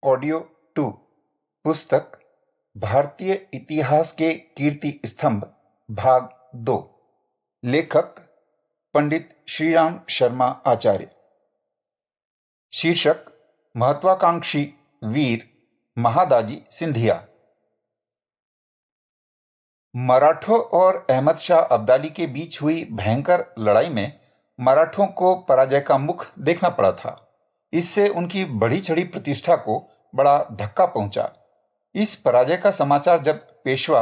Audio 2 पुस्तक भारतीय इतिहास के कीर्ति स्तंभ भाग 2। लेखक पंडित श्रीराम शर्मा आचार्य। शीर्षक महत्वाकांक्षी वीर महादाजी सिंधिया। मराठों और अहमद शाह अब्दाली के बीच हुई भयंकर लड़ाई में मराठों को पराजय का मुख देखना पड़ा था। इससे उनकी बढ़ी चढ़ी प्रतिष्ठा को बड़ा धक्का पहुंचा। इस पराजय का समाचार जब पेशवा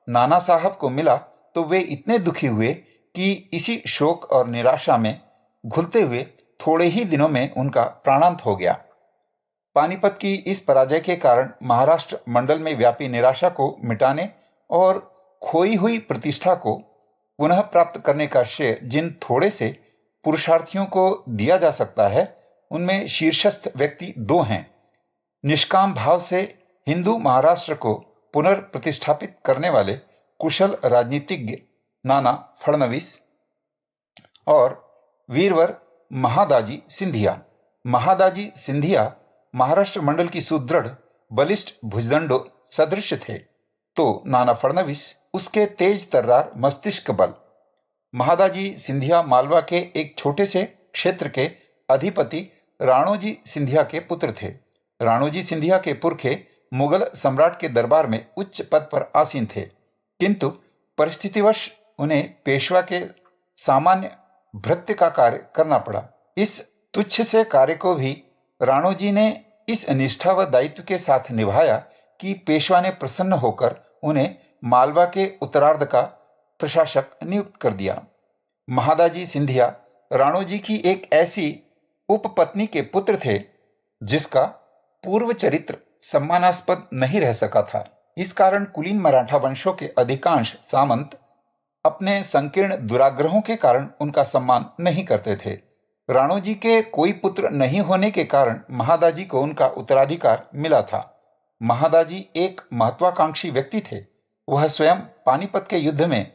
नाना साहब को मिला तो वे इतने दुखी हुए कि इसी शोक और निराशा में घुलते हुए थोड़े ही दिनों में उनका प्राणांत हो गया। पानीपत की इस पराजय के कारण महाराष्ट्र मंडल में व्यापी निराशा को मिटाने और खोई हुई प्रतिष्ठा को पुनः प्राप्त करने का श्रेय जिन थोड़े से पुरुषार्थियों को दिया जा सकता है, उनमें शीर्षस्थ व्यक्ति दो हैं। निष्काम भाव से हिंदू महाराष्ट्र को पुनर्प्रतिष्ठापित करने वाले कुशल राजनीतिज्ञ नाना फडणवीस और वीरवर महादाजी सिंधिया। महादाजी सिंधिया महाराष्ट्र मंडल की सुदृढ़ बलिष्ठ भुजदंडों सदृश थे, तो नाना फडणवीस उसके तेज तर्रार मस्तिष्क बल। महादाजी सिंधिया मालवा के एक छोटे से क्षेत्र के अधिपति राणोजी सिंधिया के पुत्र थे। राणोजी सिंधिया के पुरखे मुगल सम्राट के दरबार में उच्च पद पर आसीन थे, किंतु परिस्थितिवश उन्हें पेशवा के सामान्य भृत्य का कार्य करना पड़ा। इस तुच्छ से कार्य को भी राणोजी ने इस निष्ठा व दायित्व के साथ निभाया कि पेशवा ने प्रसन्न होकर उन्हें मालवा के उत्तरार्ध का प्रशासक नियुक्त कर दिया। महादाजी सिंधिया राणोजी की एक ऐसी उपपत्नी के पुत्र थे जिसका पूर्व चरित्र सम्मानास्पद नहीं रह सका था। इस कारण कुलीन मराठा वंशों के अधिकांश सामंत अपने संकीर्ण दुराग्रहों के कारण उनका सम्मान नहीं करते थे। राणोजी के कोई पुत्र नहीं होने के कारण महादाजी को उनका उत्तराधिकार मिला था। महादाजी एक महत्वाकांक्षी व्यक्ति थे। वह स्वयं पानीपत के युद्ध में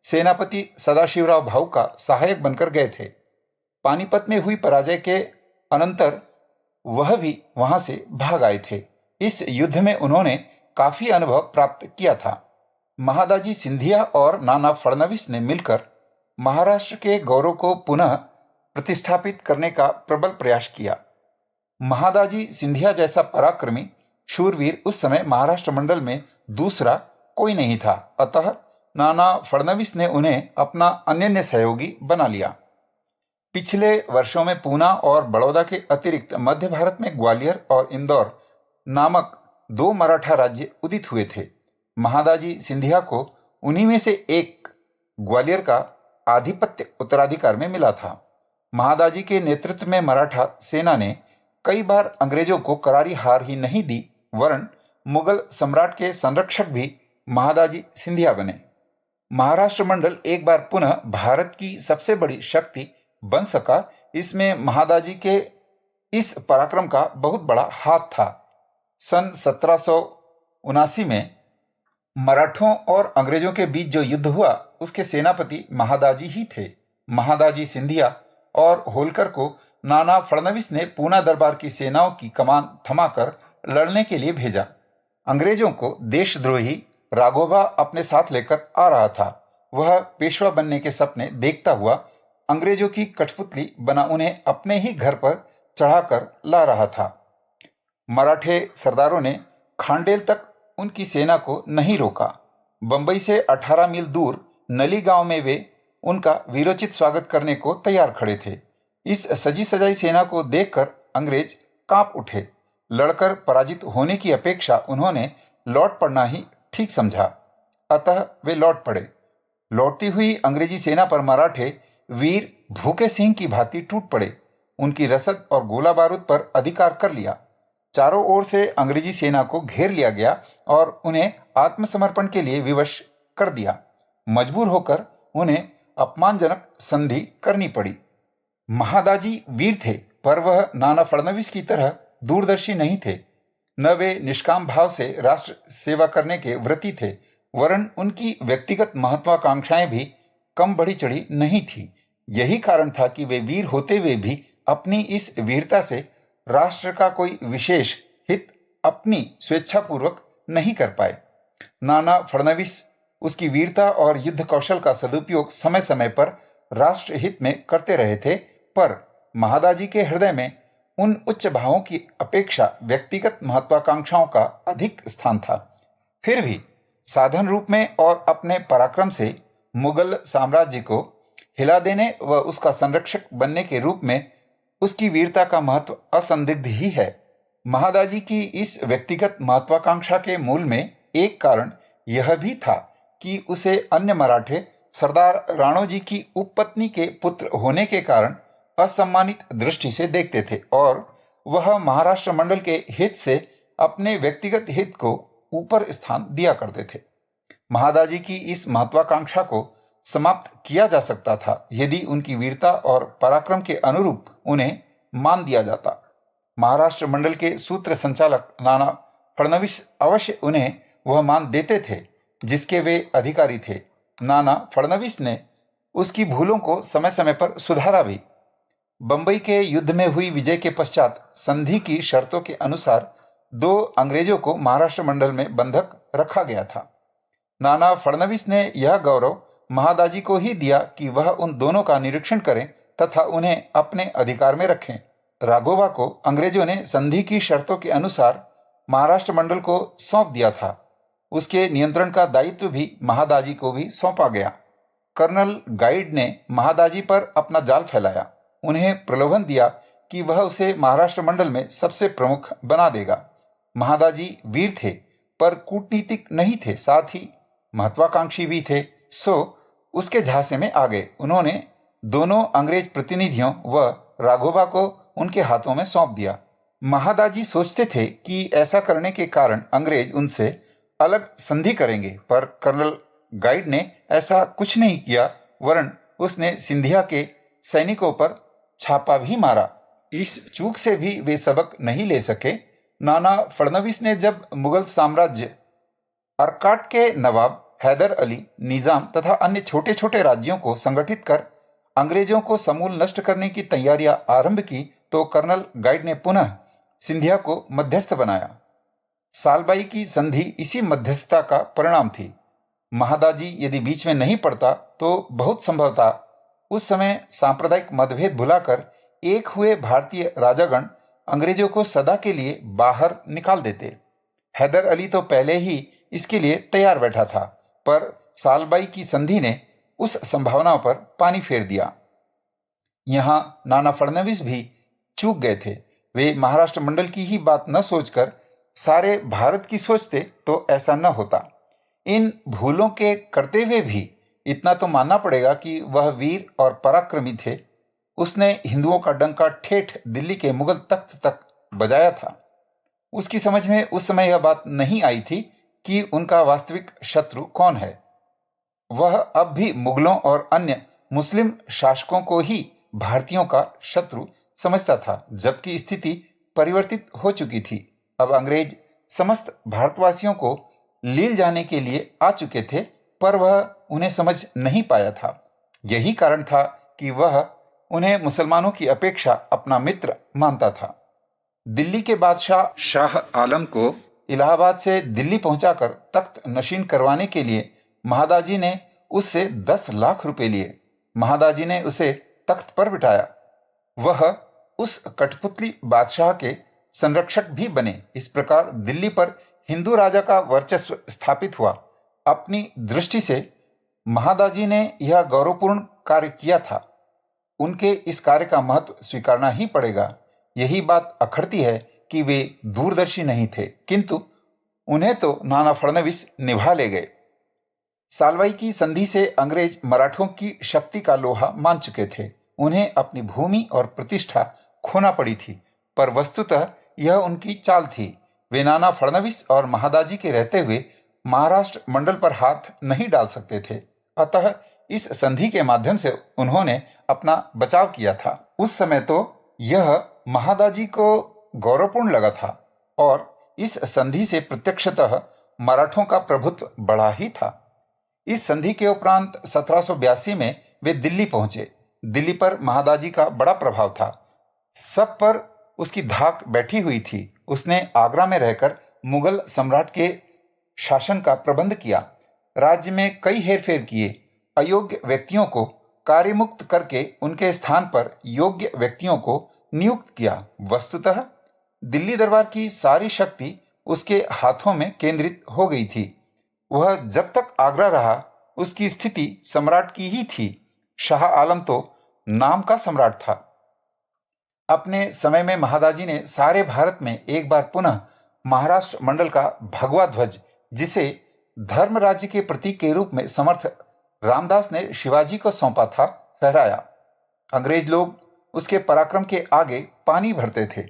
सेनापति सदाशिवराव भाऊ का सहायक बनकर गए थे। पानीपत में हुई पराजय के अनंतर वह भी वहां से भाग आए थे। इस युद्ध में उन्होंने काफी अनुभव प्राप्त किया था। महादाजी सिंधिया और नाना फडणवीस ने मिलकर महाराष्ट्र के गौरव को पुनः प्रतिष्ठापित करने का प्रबल प्रयास किया। महादाजी सिंधिया जैसा पराक्रमी शूरवीर उस समय महाराष्ट्र मंडल में दूसरा कोई नहीं था, अतः नाना फडणवीस ने उन्हें अपना अनन्य सहयोगी बना लिया। पिछले वर्षों में पूना और बड़ौदा के अतिरिक्त मध्य भारत में ग्वालियर और इंदौर नामक दो मराठा राज्य उदित हुए थे। महादाजी सिंधिया को उन्हीं में से एक ग्वालियर का आधिपत्य उत्तराधिकार में मिला था। महादाजी के नेतृत्व में मराठा सेना ने कई बार अंग्रेजों को करारी हार ही नहीं दी, वरन मुगल सम्राट के संरक्षक भी महादाजी सिंधिया बने। महाराष्ट्र मंडल एक बार पुनः भारत की सबसे बड़ी शक्ति बन सका। इसमें महादाजी के इस पराक्रम का बहुत बड़ा हाथ था। सन 1779 में मराठों और अंग्रेजों के बीच जो युद्ध हुआ, उसके सेनापति महादाजी ही थे। महादाजी सिंधिया और होलकर को नाना फडणवीस ने पूना दरबार की सेनाओं की कमान थमाकर लड़ने के लिए भेजा। अंग्रेजों को देशद्रोही राघोबा अपने साथ लेकर आ रहा था। वह पेशवा बनने के सपने देखता हुआ अंग्रेजों की कठपुतली बना उन्हें अपने ही घर पर चढ़ाकर ला रहा था। मराठे सरदारों ने खांडेल तक उनकी सेना को नहीं रोका। बंबई से 18 मील दूर नली गांव में वे उनका वीरोचित स्वागत करने को तैयार खड़े थे। इस सजी सजाई सेना को देखकर अंग्रेज कांप उठे। लड़कर पराजित होने की अपेक्षा उन्होंने लौट पड़ना ही ठीक समझा, अतः वे लौट पड़े। लौटती हुई अंग्रेजी सेना पर मराठे वीर भूखे सिंह की भांति टूट पड़े। उनकी रसद और गोला बारूद पर अधिकार कर लिया। चारों ओर से अंग्रेजी सेना को घेर लिया गया और उन्हें आत्मसमर्पण के लिए विवश कर दिया। मजबूर होकर उन्हें अपमानजनक संधि करनी पड़ी। महादाजी वीर थे, पर वह नाना फडणवीस की तरह दूरदर्शी नहीं थे। न वे निष्काम भाव से राष्ट्र सेवा करने के व्रती थे, वरन उनकी व्यक्तिगत महत्वाकांक्षाएं भी कम बढ़ी चढ़ी नहीं थी। यही कारण था कि वे वीर होते हुए भी अपनी इस वीरता से राष्ट्र का कोई विशेष हित अपनी स्वेच्छापूर्वक नहीं कर पाए। नाना फडणवीस उसकी वीरता और युद्ध कौशल का सदुपयोग समय समय पर राष्ट्रहित में करते रहे थे, पर महादाजी के हृदय में उन उच्च भावों की अपेक्षा व्यक्तिगत महत्वाकांक्षाओं का अधिक स्थान था। फिर भी साधन रूप में और अपने पराक्रम से मुगल साम्राज्य को हिला देने व उसका संरक्षक बनने के रूप में उसकी वीरता का महत्व असंदिग्ध ही है। महादाजी की इस व्यक्तिगत महत्वाकांक्षा के मूल में एक कारण यह भी था कि उसे अन्य मराठे सरदार राणोजी की उपपत्नी के पुत्र होने के कारण असम्मानित दृष्टि से देखते थे और वह महाराष्ट्र मंडल के हित से अपने व्यक्तिगत हित को ऊपर स्थान दिया करते थे। महादाजी की इस महत्वाकांक्षा को समाप्त किया जा सकता था यदि उनकी वीरता और पराक्रम के अनुरूप उन्हें मान दिया जाता। महाराष्ट्र मंडल के सूत्र संचालक नाना फडणवीस अवश्य उन्हें वह मान देते थे जिसके वे अधिकारी थे। नाना फडणवीस ने उसकी भूलों को समय समय पर सुधारा भी। बंबई के युद्ध में हुई विजय के पश्चात संधि की शर्तों के अनुसार 2 अंग्रेजों को महाराष्ट्र मंडल में बंधक रखा गया था। नाना फडणवीस ने यह गौरव महादाजी को ही दिया कि वह उन दोनों का निरीक्षण करें तथा उन्हें अपने अधिकार में रखें। राघोबा को अंग्रेजों ने संधि की शर्तों के अनुसार महाराष्ट्र मंडल को सौंप दिया था। उसके नियंत्रण का दायित्व भी महादाजी को भी सौंपा गया। कर्नल गाइड ने महादाजी पर अपना जाल फैलाया, उन्हें प्रलोभन दिया कि वह उसे महाराष्ट्र मंडल में सबसे प्रमुख बना देगा। महादाजी वीर थे पर कूटनीतिक नहीं थे, साथ ही महत्वाकांक्षी भी थे, सो उसके झांसे में आ गए। उन्होंने दोनों अंग्रेज प्रतिनिधियों व राघोबा को उनके हाथों में सौंप दिया। महादाजी सोचते थे कि ऐसा करने के कारण अंग्रेज उनसे अलग संधि करेंगे, पर कर्नल गाइड ने ऐसा कुछ नहीं किया, वरन उसने सिंधिया के सैनिकों पर छापा भी मारा। इस चूक से भी वे सबक नहीं ले सके। नाना फडणवीस ने जब मुगल साम्राज्य अर्काट के नवाब हैदर अली, निजाम तथा अन्य छोटे छोटे राज्यों को संगठित कर अंग्रेजों को समूल नष्ट करने की तैयारियां आरंभ की तो कर्नल गाइड ने पुनः सिंधिया को मध्यस्थ बनाया। सालबाई की संधि इसी मध्यस्थता का परिणाम थी। महादाजी यदि बीच में नहीं पड़ता तो बहुत संभवतः उस समय सांप्रदायिक मतभेद भुलाकर एक हुए भारतीय राजागण अंग्रेजों को सदा के लिए बाहर निकाल देते। हैदर अली तो पहले ही इसके लिए तैयार बैठा था, पर सालबाई की संधि ने उस संभावना पर पानी फेर दिया। यहाँ नाना फडणवीस भी चूक गए थे। वे महाराष्ट्र मंडल की ही बात न सोचकर सारे भारत की सोचते तो ऐसा न होता। इन भूलों के करते हुए भी इतना तो मानना पड़ेगा कि वह वीर और पराक्रमी थे। उसने हिंदुओं का डंका ठेठ दिल्ली के मुगल तख्त तक बजाया था। उसकी समझ में उस समय यह बात नहीं आई थी कि उनका वास्तविक शत्रु कौन है। वह अब भी मुगलों और अन्य मुस्लिम शासकों को ही भारतीयों का शत्रु समझता था, जबकि स्थिति परिवर्तित हो चुकी थी। अब अंग्रेज समस्त भारतवासियों को लील जाने के लिए आ चुके थे, पर वह उन्हें समझ नहीं पाया था। यही कारण था कि वह उन्हें मुसलमानों की अपेक्षा अपना मित्र मानता था। दिल्ली के बादशाह शाह आलम को इलाहाबाद से दिल्ली पहुंचाकर तख्त नशीन करवाने के लिए महादाजी ने उससे 10 लाख रुपए लिए। महादाजी ने उसे तख्त पर बिठाया। वह उस कठपुतली बादशाह के संरक्षक भी बने। इस प्रकार दिल्ली पर हिंदू राजा का वर्चस्व स्थापित हुआ। अपनी दृष्टि से महादाजी ने यह गौरवपूर्ण कार्य किया था। उनके इस कार्य का महत्व स्वीकारना ही पड़ेगा। यही बात अखरती है कि वे दूरदर्शी नहीं थे, किंतु उन्हें तो नाना फडणवीस निभा ले गए। सालवाई की संधि से अंग्रेज मराठों की शक्ति का लोहा मान चुके थे। उन्हें अपनी भूमि और प्रतिष्ठा खोना पड़ी थी, पर वस्तुतः यह उनकी चाल थी। वे नाना फडणवीस और महादाजी के रहते हुए महाराष्ट्र मंडल पर हाथ नहीं डाल सकते थे। अतः इस संधि के माध्यम से उन्होंने अपना बचाव किया था। उस समय तो यह महादाजी को गौरवपूर्ण लगा था और इस संधि से प्रत्यक्षतः मराठों का प्रभुत्व बढ़ा ही था। इस संधि के उपरांत 1782 में वे दिल्ली पहुंचे। दिल्ली पर महादाजी का बड़ा प्रभाव था। सब पर उसकी धाक बैठी हुई थी। उसने आगरा में रहकर मुगल सम्राट के शासन का प्रबंध किया। राज्य में कई हेरफेर किए, अयोग्य व्यक्तियों को कार्यमुक्त करके उनके स्थान पर योग्य व्यक्तियों को नियुक्त किया। वस्तुतः दिल्ली दरबार की सारी शक्ति उसके हाथों में केंद्रित हो गई थी। वह जब तक आगरा रहा, उसकी स्थिति सम्राट की ही थी। शाह आलम तो नाम का सम्राट था। अपने समय में महादाजी ने सारे भारत में एक बार पुनः महाराष्ट्र मंडल का भगवा ध्वज, जिसे धर्म राज्य के प्रतीक के रूप में समर्थ रामदास ने शिवाजी को सौंपा था, फहराया। अंग्रेज लोग उसके पराक्रम के आगे पानी भरते थे।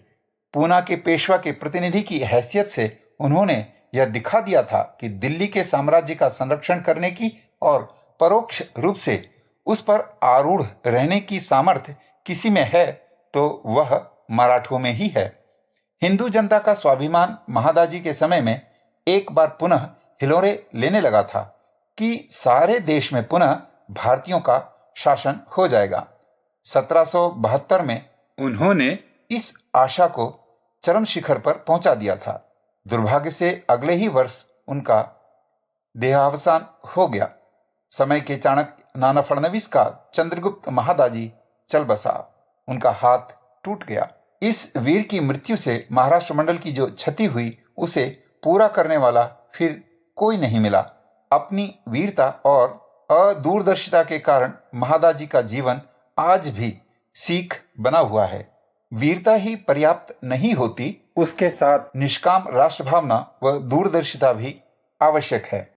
पूना के पेशवा के प्रतिनिधि की हैसियत से उन्होंने यह दिखा दिया था कि दिल्ली के साम्राज्य का संरक्षण करने की और परोक्ष रूप से उस पर आरूढ़ रहने की सामर्थ्य किसी में है तो वह मराठों में ही है। हिंदू जनता का स्वाभिमान महादाजी के समय में एक बार पुनः हिलोरे लेने लगा था कि सारे देश में पुनः भारतीयों का शासन हो जाएगा। 1772 में उन्होंने इस आशा को चरम शिखर पर पहुंचा दिया था। दुर्भाग्य से अगले ही वर्ष उनका देहावसान हो गया। समय के चाणक्य नाना फडणवीस का चंद्रगुप्त महादाजी चल बसा, उनका हाथ टूट गया। इस वीर की मृत्यु से महाराष्ट्र मंडल की जो क्षति हुई उसे पूरा करने वाला फिर कोई नहीं मिला। अपनी वीरता और अदूरदर्शिता के कारण महादाजी का जीवन आज भी सीख बना हुआ है। वीरता ही पर्याप्त नहीं होती, उसके साथ निष्काम राष्ट्र भावना व दूरदर्शिता भी आवश्यक है।